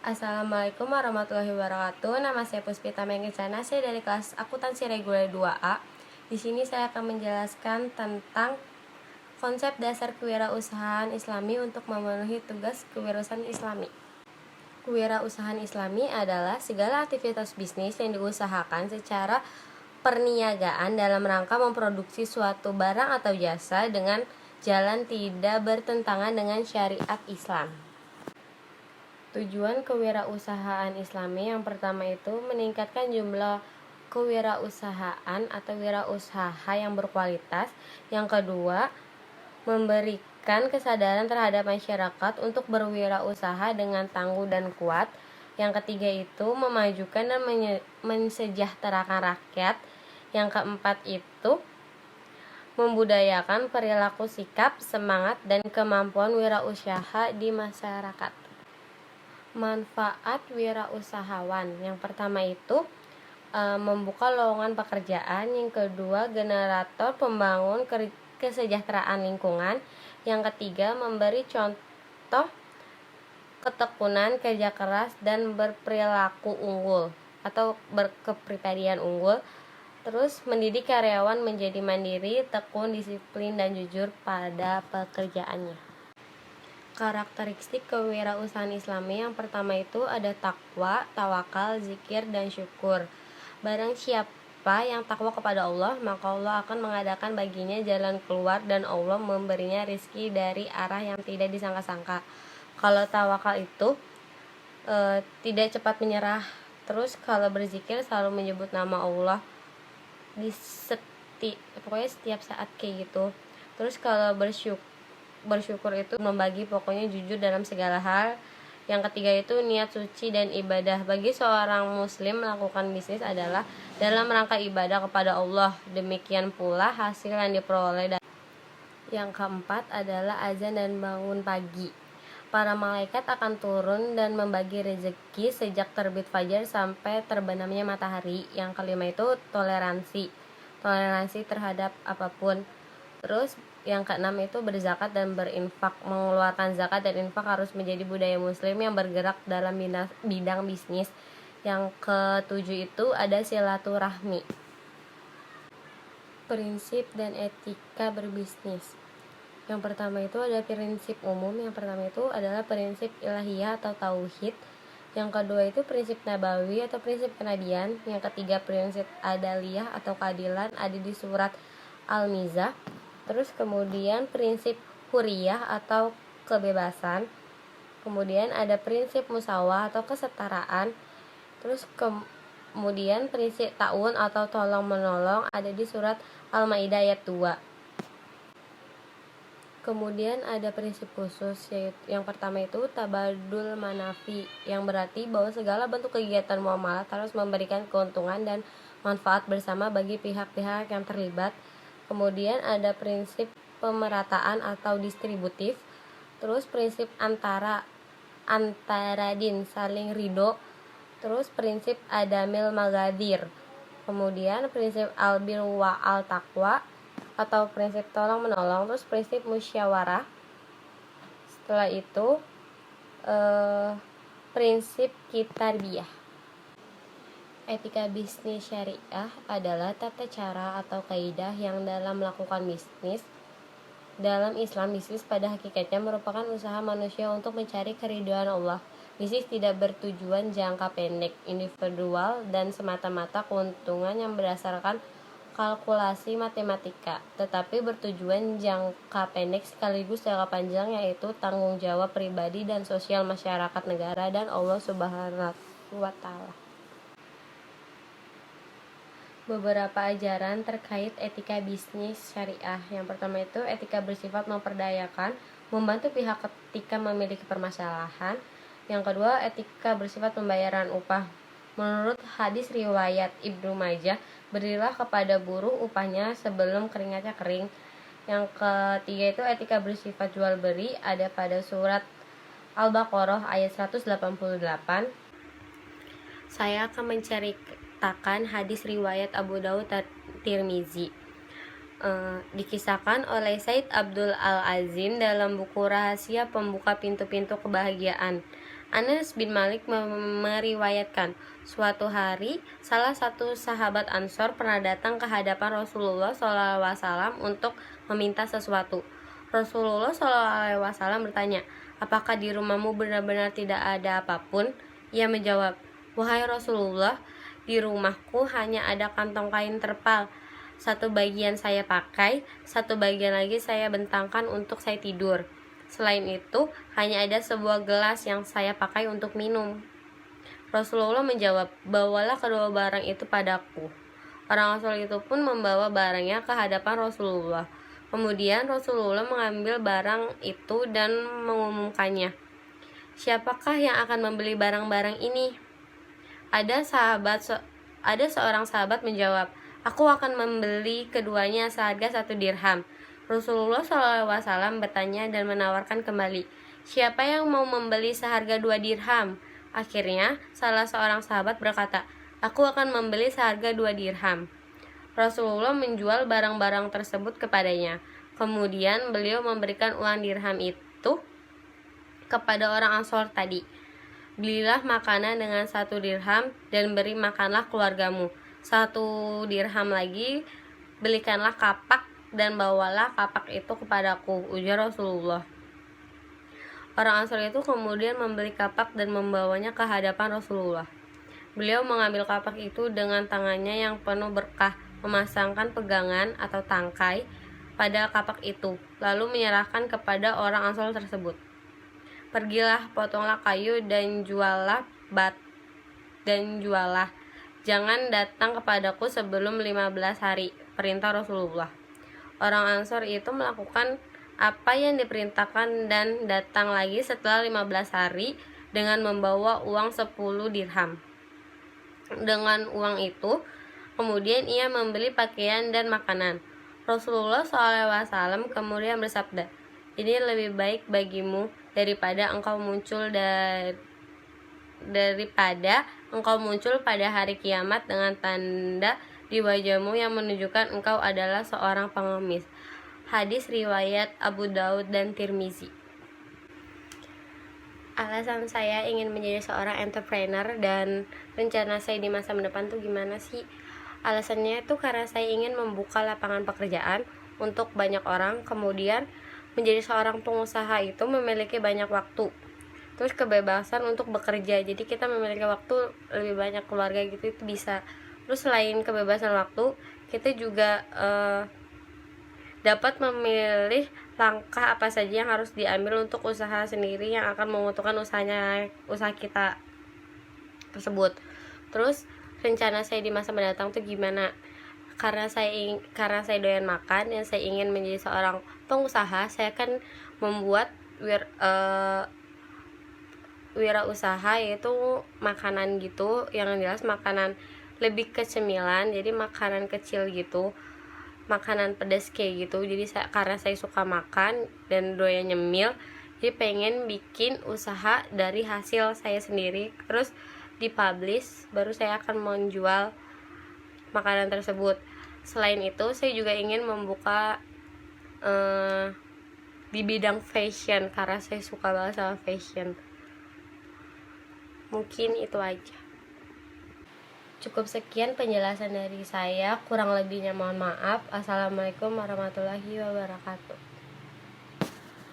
Assalamualaikum warahmatullahi wabarakatuh. Nama saya Puspita Mengkicana, saya dari kelas akuntansi reguler 2A. Di sini saya akan menjelaskan tentang konsep dasar kewirausahaan Islami untuk memenuhi tugas kewirausahaan Islami. Kewirausahaan Islami adalah segala aktivitas bisnis yang diusahakan secara perniagaan dalam rangka memproduksi suatu barang atau jasa dengan jalan tidak bertentangan dengan syariat Islam. Tujuan kewirausahaan Islami yang pertama itu meningkatkan jumlah kewirausahaan atau wirausaha yang berkualitas. Yang kedua, memberikan kesadaran terhadap masyarakat untuk berwirausaha dengan tangguh dan kuat. Yang ketiga itu memajukan dan mensejahterakan rakyat. Yang keempat itu membudayakan perilaku, sikap, semangat, dan kemampuan wirausaha di masyarakat. Manfaat wirausahawan yang pertama itu membuka lowongan pekerjaan. Yang kedua, generator pembangun kesejahteraan lingkungan. Yang ketiga, memberi contoh ketekunan, kerja keras, dan berperilaku unggul atau berkepribadian unggul. Terus mendidik karyawan menjadi mandiri, tekun, disiplin, dan jujur pada pekerjaannya. Karakteristik kewirausahaan Islami yang pertama itu ada takwa, tawakal, zikir, dan syukur. Barang siapa yang takwa kepada Allah, maka Allah akan mengadakan baginya jalan keluar dan Allah memberinya rizki dari arah yang tidak disangka-sangka. Kalau tawakal itu tidak cepat menyerah. Terus kalau berzikir selalu menyebut nama Allah di setiap saat kayak gitu. Terus kalau bersyukur itu membagi, pokoknya jujur dalam segala hal. Yang ketiga itu niat suci dan ibadah. Bagi seorang muslim melakukan bisnis adalah dalam rangka ibadah kepada Allah. Demikian pula hasil yang diperoleh. Yang keempat adalah azan dan bangun pagi. Para malaikat akan turun dan membagi rezeki sejak terbit fajar sampai terbenamnya matahari. Yang kelima itu toleransi terhadap apapun. Terus yang keenam itu berzakat dan berinfak. Mengeluarkan zakat dan infak harus menjadi budaya muslim yang bergerak dalam bidang bisnis. Yang ketujuh itu ada silaturahmi. Prinsip dan etika berbisnis. Yang pertama itu ada prinsip umum. Yang pertama itu adalah prinsip ilahiyah atau tauhid. Yang kedua itu prinsip nabawi atau prinsip kenabian. Yang ketiga prinsip adaliyah atau keadilan, ada di surat Al-Mizah. Terus kemudian prinsip huriyah atau kebebasan. Kemudian ada prinsip musawah atau kesetaraan. Terus kemudian prinsip ta'awun atau tolong menolong, ada di surat Al-Maidah ayat 2. Kemudian ada prinsip khusus, yaitu yang pertama itu tabadul manafi, yang berarti bahwa segala bentuk kegiatan muamalah harus memberikan keuntungan dan manfaat bersama bagi pihak-pihak yang terlibat. Kemudian ada prinsip pemerataan atau distributif. Terus prinsip antara din, saling ridho. Terus prinsip adamil magadir. Kemudian prinsip albir wa al taqwa atau prinsip tolong menolong. Terus prinsip musyawarah. Setelah itu prinsip kitarbiyah. Etika bisnis syariah adalah tata cara atau kaidah yang dalam melakukan bisnis. Dalam Islam, bisnis pada hakikatnya merupakan usaha manusia untuk mencari keridhaan Allah. Bisnis tidak bertujuan jangka pendek, individual, dan semata-mata keuntungan yang berdasarkan kalkulasi matematika, tetapi bertujuan jangka pendek sekaligus jangka panjang, yaitu tanggung jawab pribadi dan sosial masyarakat, negara, dan Allah Subhanahu wa Ta'ala. Beberapa ajaran terkait etika bisnis syariah. Yang pertama itu etika bersifat memperdayakan, membantu pihak ketika memiliki permasalahan. Yang kedua, etika bersifat pembayaran upah. Menurut hadis riwayat Ibnu Majah, berilah kepada buruh upahnya sebelum keringatnya kering. Yang ketiga itu etika bersifat jual beli, ada pada surat Al-Baqarah ayat 188. Saya akan menceritakan hadis riwayat Abu Daud dan Tirmizi. Dikisahkan oleh Said Abdul Al-Azim dalam buku Rahasia Pembuka Pintu-Pintu Kebahagiaan. Anas bin Malik meriwayatkan, suatu hari salah satu sahabat Ansor pernah datang ke hadapan Rasulullah SAW untuk meminta sesuatu. Rasulullah SAW bertanya, apakah di rumahmu benar-benar tidak ada apapun? Ia menjawab, wahai Rasulullah, di rumahku hanya ada kantong kain terpal. Satu bagian saya pakai, satu bagian lagi saya bentangkan untuk saya tidur. Selain itu, hanya ada sebuah gelas yang saya pakai untuk minum. Rasulullah menjawab, bawalah kedua barang itu padaku. Orang Ansor itu pun membawa barangnya ke hadapan Rasulullah. Kemudian Rasulullah mengambil barang itu dan mengumumkannya. Siapakah yang akan membeli barang-barang ini? Ada seorang sahabat menjawab, aku akan membeli keduanya seharga 1 dirham. Rasulullah SAW bertanya dan menawarkan kembali, siapa yang mau membeli seharga 2 dirham? Akhirnya, salah seorang sahabat berkata, aku akan membeli seharga 2 dirham. Rasulullah menjual barang-barang tersebut kepadanya. Kemudian beliau memberikan uang dirham itu kepada orang Ansor tadi. Belilah makanan dengan 1 dirham dan beri makanlah keluargamu. 1 dirham lagi, belikanlah kapak dan bawalah kapak itu kepadaku, ujar Rasulullah. Orang Ansor itu kemudian membeli kapak dan membawanya ke hadapan Rasulullah. Beliau mengambil kapak itu dengan tangannya yang penuh berkah, memasangkan pegangan atau tangkai pada kapak itu, lalu menyerahkan kepada orang Ansor tersebut. Pergilah, potonglah kayu dan juallah Jangan datang kepadaku sebelum 15 hari, perintah Rasulullah. Orang Ansor itu melakukan apa yang diperintahkan dan datang lagi setelah 15 hari dengan membawa uang 10 dirham. Dengan uang itu, kemudian ia membeli pakaian dan makanan. Rasulullah SAW kemudian bersabda, ini lebih baik bagimu daripada engkau muncul pada hari kiamat dengan tanda di wajahmu yang menunjukkan engkau adalah seorang pengemis. Hadis riwayat Abu Daud dan Tirmizi. Alasan saya ingin menjadi seorang entrepreneur dan rencana saya di masa mendepan tuh gimana sih? Alasannya itu karena saya ingin membuka lapangan pekerjaan untuk banyak orang. Kemudian menjadi seorang pengusaha itu memiliki banyak waktu, terus kebebasan untuk bekerja, jadi kita memiliki waktu lebih banyak keluarga gitu, itu bisa. Terus selain kebebasan waktu, kita juga dapat memilih langkah apa saja yang harus diambil untuk usaha sendiri yang akan menguntungkan usaha kita tersebut. Terus rencana saya di masa mendatang tuh gimana? Karena saya doyan makan dan saya ingin menjadi seorang pengusaha, saya akan membuat wirausaha, yaitu makanan gitu, yang jelas makanan lebih ke cemilan, jadi makanan kecil gitu, makanan pedas kayak gitu. Jadi karena saya suka makan dan doyan nyemil, jadi pengen bikin usaha dari hasil saya sendiri, terus dipublish, baru saya akan menjual makanan tersebut. Selain itu, saya juga ingin membuka di bidang fashion karena saya suka banget sama fashion. Mungkin itu aja. Cukup sekian penjelasan dari saya, kurang lebihnya mohon maaf. Assalamualaikum warahmatullahi wabarakatuh.